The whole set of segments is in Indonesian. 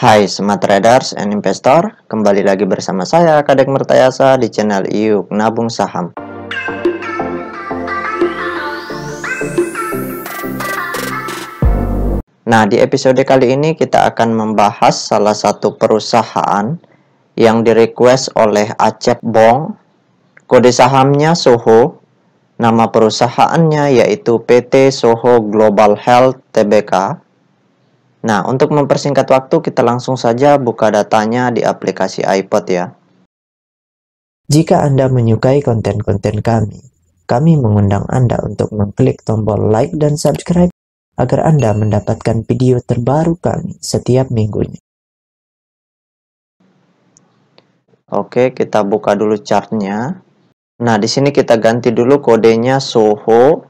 Hai Smart Traders and Investor, kembali lagi bersama saya Kadek Mertayasa di channel Iuk Nabung Saham. Nah, di episode kali ini kita akan membahas salah satu perusahaan yang direquest oleh Acep Bong. Kode sahamnya SOHO, nama perusahaannya yaitu PT SOHO Global Health Tbk. Nah, untuk mempersingkat waktu, kita langsung saja buka datanya di aplikasi iPod ya. Jika Anda menyukai konten-konten kami mengundang Anda untuk mengklik tombol like dan subscribe agar Anda mendapatkan video terbaru kami setiap minggunya. Oke, kita buka dulu chartnya. Nah, di sini kita ganti dulu kodenya SOHO.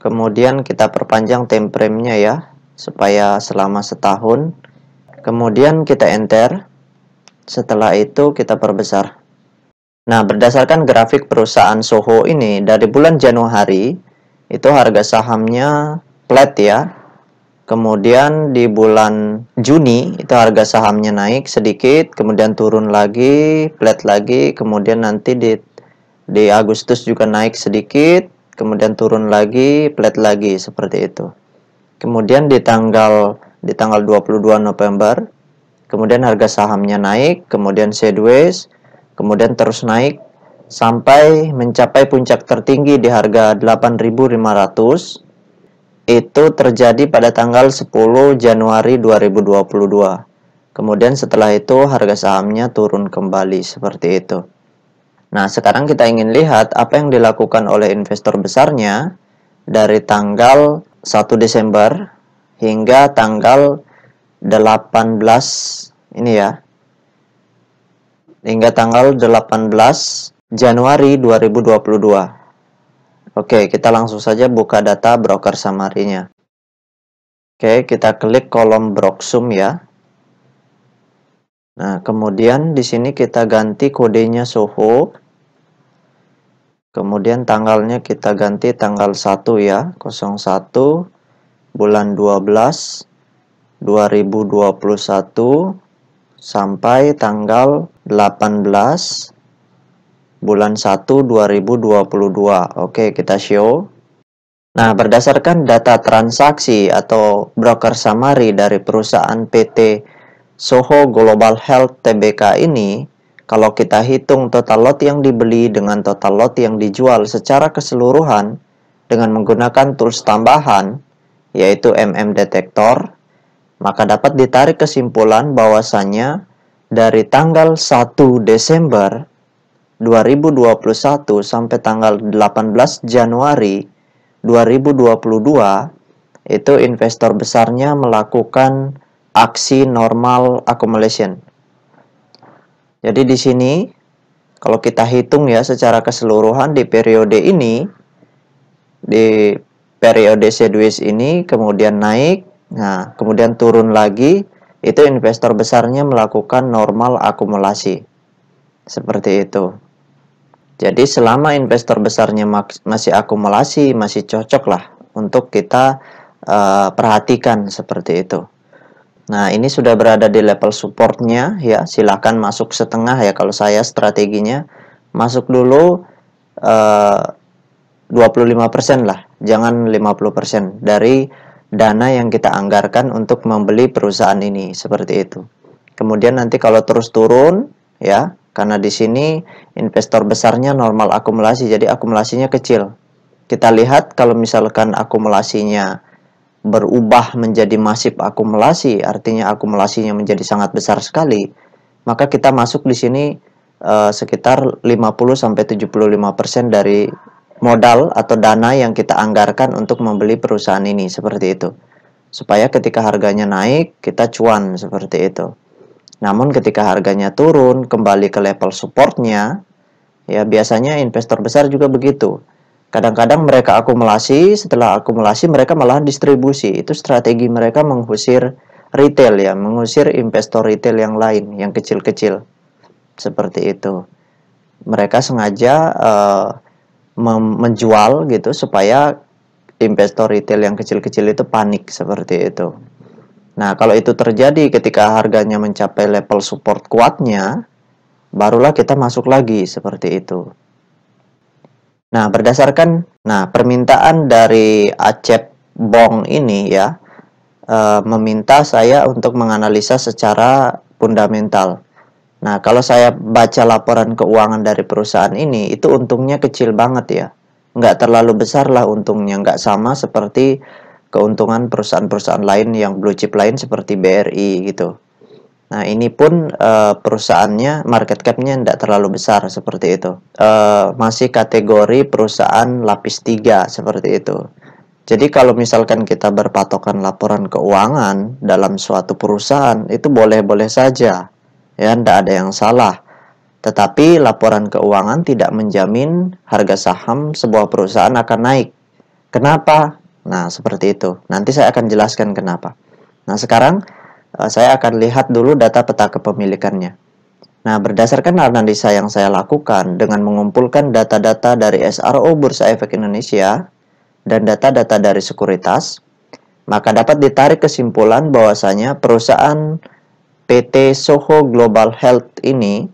Kemudian kita perpanjang time frame-nya ya, supaya selama setahun. Kemudian kita enter. Setelah itu kita perbesar. Nah, berdasarkan grafik perusahaan SOHO ini, dari bulan Januari, itu harga sahamnya flat ya. Kemudian di bulan Juni, itu harga sahamnya naik sedikit, kemudian turun lagi, flat lagi, kemudian nanti di Agustus juga naik sedikit, kemudian turun lagi, flat lagi, seperti itu. Kemudian di tanggal 22 November, kemudian harga sahamnya naik, kemudian sideways, kemudian terus naik sampai mencapai puncak tertinggi di harga 8.500. Itu terjadi pada tanggal 10 Januari 2022. Kemudian setelah itu harga sahamnya turun kembali seperti itu. Nah, sekarang kita ingin lihat apa yang dilakukan oleh investor besarnya dari tanggal 1 Desember hingga tanggal 18 ini ya. Hingga tanggal 18 Januari 2022. Oke, kita langsung saja buka data broker summary-nya. Oke, kita klik kolom Broksum ya. Nah, kemudian di sini kita ganti kodenya SOHO. Kemudian tanggalnya kita ganti tanggal 1 ya, 01 bulan 12 2021 sampai tanggal 18 bulan 1 2022. Oke, kita show. Nah, berdasarkan data transaksi atau broker summary dari perusahaan PT SOHO Global Health Tbk ini, kalau kita hitung total lot yang dibeli dengan total lot yang dijual secara keseluruhan dengan menggunakan tools tambahan, yaitu Detektor, maka dapat ditarik kesimpulan bahwasannya dari tanggal 1 Desember 2021 sampai tanggal 18 Januari 2022 itu investor besarnya melakukan aksi normal accumulation. Jadi di sini kalau kita hitung ya secara keseluruhan di periode ini, di periode sideways ini kemudian naik, nah kemudian turun lagi, itu investor besarnya melakukan normal akumulasi. Seperti itu. Jadi selama investor besarnya masih akumulasi, masih cocok lah untuk kita perhatikan seperti itu. Nah, ini sudah berada di level supportnya ya. Silahkan masuk setengah ya. Kalau saya strateginya masuk dulu 25% lah. Jangan 50% dari dana yang kita anggarkan untuk membeli perusahaan ini. Seperti itu. Kemudian nanti kalau terus turun ya, karena di sini investor besarnya normal akumulasi, jadi akumulasinya kecil. Kita lihat kalau misalkan akumulasinya berubah menjadi masif akumulasi, artinya akumulasinya menjadi sangat besar sekali, maka kita masuk di sini sekitar 50-75% dari modal atau dana yang kita anggarkan untuk membeli perusahaan ini, seperti itu. Supaya ketika harganya naik, kita cuan seperti itu. Namun ketika harganya turun kembali ke level supportnya, ya biasanya investor besar juga begitu. Kadang-kadang mereka akumulasi, setelah akumulasi mereka malah distribusi. Itu strategi mereka mengusir retail ya, mengusir investor retail yang lain, yang kecil-kecil. Seperti itu. Mereka sengaja menjual gitu supaya investor retail yang kecil-kecil itu panik seperti itu. Nah, kalau itu terjadi ketika harganya mencapai level support kuatnya, barulah kita masuk lagi seperti itu. Nah, permintaan dari Acep Bong ini ya, meminta saya untuk menganalisa secara fundamental. Nah, kalau saya baca laporan keuangan dari perusahaan ini, itu untungnya kecil banget ya. Nggak terlalu besar lah untungnya, nggak sama seperti keuntungan perusahaan-perusahaan lain yang blue chip lain seperti BRI gitu. Nah, ini pun perusahaannya market cap-nya tidak terlalu besar seperti itu. Masih kategori perusahaan lapis 3 seperti itu. Jadi kalau misalkan kita berpatokan laporan keuangan dalam suatu perusahaan, itu boleh-boleh saja. Ya, tidak ada yang salah. Tetapi laporan keuangan tidak menjamin harga saham sebuah perusahaan akan naik. Kenapa? Nah, seperti itu. Nanti saya akan jelaskan kenapa. Nah, sekarang saya akan lihat dulu data peta kepemilikannya. Nah, berdasarkan analisa yang saya lakukan dengan mengumpulkan data-data dari SRO Bursa Efek Indonesia dan data-data dari sekuritas, maka dapat ditarik kesimpulan bahwasanya perusahaan PT Soho Global Health ini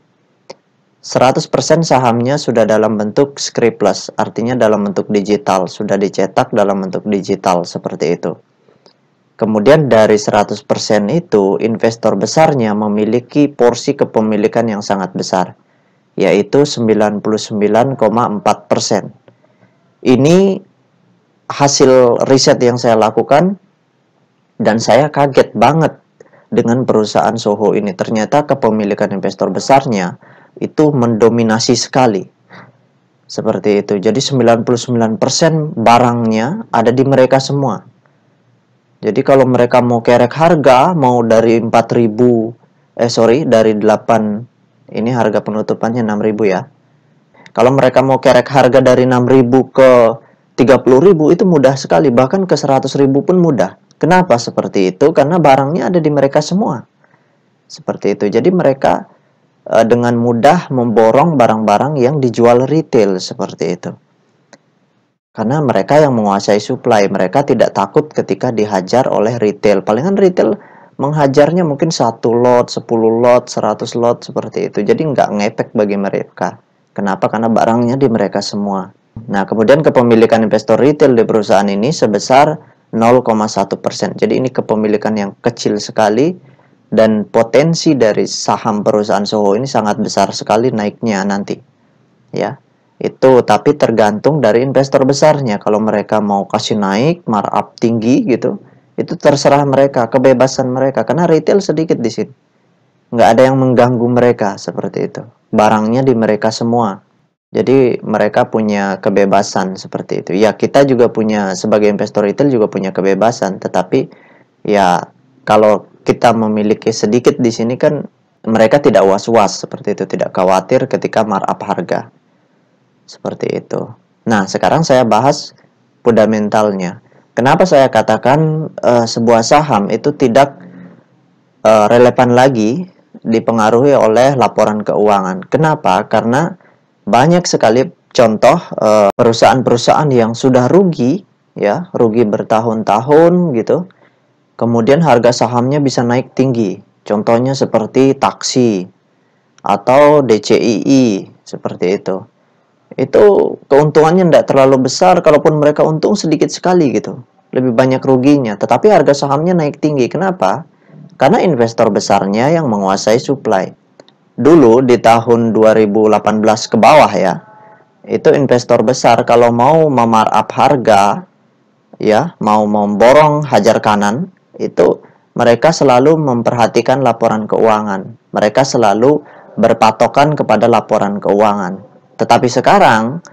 100% sahamnya sudah dalam bentuk scriptless, artinya dalam bentuk digital, sudah dicetak dalam bentuk digital seperti itu. Kemudian dari 100% itu, investor besarnya memiliki porsi kepemilikan yang sangat besar, yaitu 99,4%. Ini hasil riset yang saya lakukan, dan saya kaget banget dengan perusahaan Soho ini. Ternyata kepemilikan investor besarnya itu mendominasi sekali. Seperti itu. Jadi 99% barangnya ada di mereka semua. Jadi kalau mereka mau kerek harga, mau dari 4.000, dari 8, ini harga penutupannya 6.000 ya. Kalau mereka mau kerek harga dari 6.000 ke 30.000 itu mudah sekali, bahkan ke 100.000 pun mudah. Kenapa seperti itu? Karena barangnya ada di mereka semua. Seperti itu. Jadi mereka dengan mudah memborong barang-barang yang dijual retail seperti itu. Karena mereka yang menguasai supply, mereka tidak takut ketika dihajar oleh retail. Palingan retail menghajarnya mungkin 1 lot, 10 lot, 100 lot seperti itu. Jadi nggak ngefek bagi mereka. Kenapa? Karena barangnya di mereka semua. Nah, kemudian kepemilikan investor retail di perusahaan ini sebesar 0,1%. Jadi ini kepemilikan yang kecil sekali dan potensi dari saham perusahaan Soho ini sangat besar sekali naiknya nanti. Ya. Itu tapi tergantung dari investor besarnya. Kalau mereka mau kasih naik markup tinggi gitu, itu terserah mereka, kebebasan mereka, karena retail sedikit di sini, nggak ada yang mengganggu mereka seperti itu. Barangnya di mereka semua, jadi mereka punya kebebasan seperti itu. Ya, kita juga punya, sebagai investor retail juga punya kebebasan, tetapi ya kalau kita memiliki sedikit di sini kan mereka tidak was-was seperti itu, tidak khawatir ketika markup harga. Seperti itu. Nah, sekarang saya bahas fundamentalnya. Kenapa saya katakan sebuah saham itu tidak relevan lagi dipengaruhi oleh laporan keuangan. Kenapa? Karena banyak sekali contoh perusahaan-perusahaan yang sudah rugi, ya, rugi bertahun-tahun gitu. Kemudian harga sahamnya bisa naik tinggi. Contohnya seperti Taksi atau DCII, seperti itu. Itu keuntungannya tidak terlalu besar, kalaupun mereka untung sedikit sekali gitu, lebih banyak ruginya, tetapi harga sahamnya naik tinggi. Kenapa? Karena investor besarnya yang menguasai supply. Dulu di tahun 2018 ke bawah ya, itu investor besar kalau mau memarkup harga, ya, mau memborong hajar kanan, itu mereka selalu memperhatikan laporan keuangan. Mereka selalu berpatokan kepada laporan keuangan. Tetapi sekarang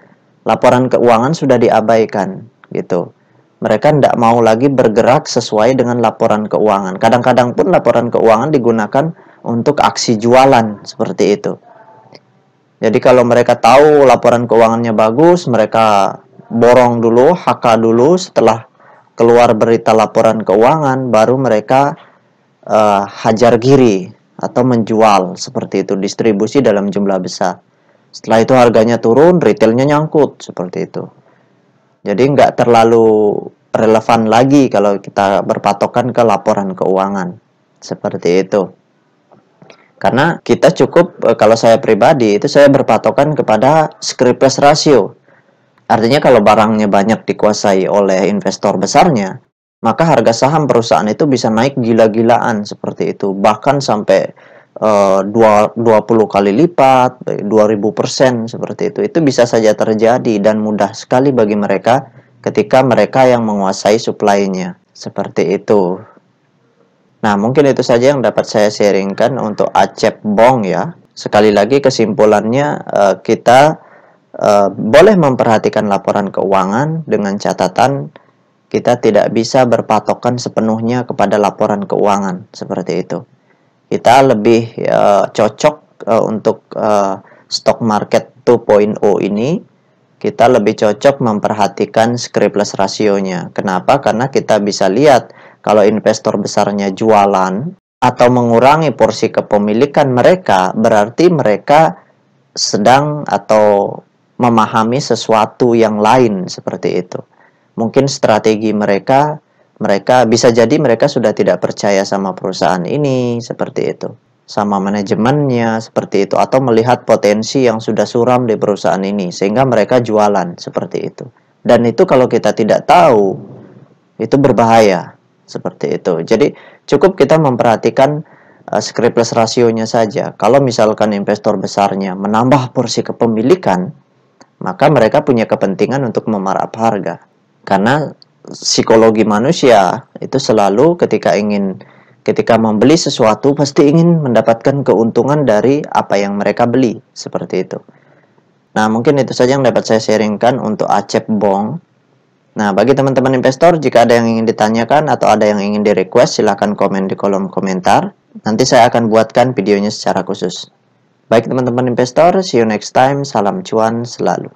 laporan keuangan sudah diabaikan gitu. Mereka tidak mau lagi bergerak sesuai dengan laporan keuangan. Kadang-kadang pun laporan keuangan digunakan untuk aksi jualan seperti itu. Jadi kalau mereka tahu laporan keuangannya bagus, mereka borong dulu, HK dulu, setelah keluar berita laporan keuangan, baru mereka hajar giri atau menjual seperti itu, distribusi dalam jumlah besar. Setelah itu harganya turun, retailnya nyangkut seperti itu. Jadi nggak terlalu relevan lagi kalau kita berpatokan ke laporan keuangan. Seperti itu. Karena kita cukup, kalau saya pribadi, itu saya berpatokan kepada scriptless ratio. Artinya kalau barangnya banyak dikuasai oleh investor besarnya, maka harga saham perusahaan itu bisa naik gila-gilaan seperti itu. Bahkan sampai 20 kali lipat, 2000% seperti itu. Itu bisa saja terjadi dan mudah sekali bagi mereka ketika mereka yang menguasai supply-nya. Seperti itu. Nah, mungkin itu saja yang dapat saya sharingkan untuk Acep Bong ya. Sekali lagi kesimpulannya, kita boleh memperhatikan laporan keuangan dengan catatan kita tidak bisa berpatokan sepenuhnya kepada laporan keuangan seperti itu. Kita lebih cocok untuk stock market 2.0 ini, kita lebih cocok memperhatikan scriptless rasionya. Kenapa? Karena kita bisa lihat kalau investor besarnya jualan atau mengurangi porsi kepemilikan mereka, berarti mereka sedang atau memahami sesuatu yang lain seperti itu. Mungkin strategi mereka bisa jadi mereka sudah tidak percaya sama perusahaan ini seperti itu, sama manajemennya seperti itu, atau melihat potensi yang sudah suram di perusahaan ini sehingga mereka jualan seperti itu. Dan itu kalau kita tidak tahu, itu berbahaya seperti itu. Jadi cukup kita memperhatikan scriptless rasionya saja. Kalau misalkan investor besarnya menambah porsi kepemilikan, maka mereka punya kepentingan untuk memarap harga. Karena psikologi manusia itu selalu ketika membeli sesuatu pasti ingin mendapatkan keuntungan dari apa yang mereka beli, seperti itu. Nah, mungkin itu saja yang dapat saya sharingkan untuk Acep Bong. Nah, bagi teman-teman investor, jika ada yang ingin ditanyakan atau ada yang ingin di-request, silahkan komen di kolom komentar. Nanti saya akan buatkan videonya secara khusus. Baik teman-teman investor, see you next time. Salam cuan selalu.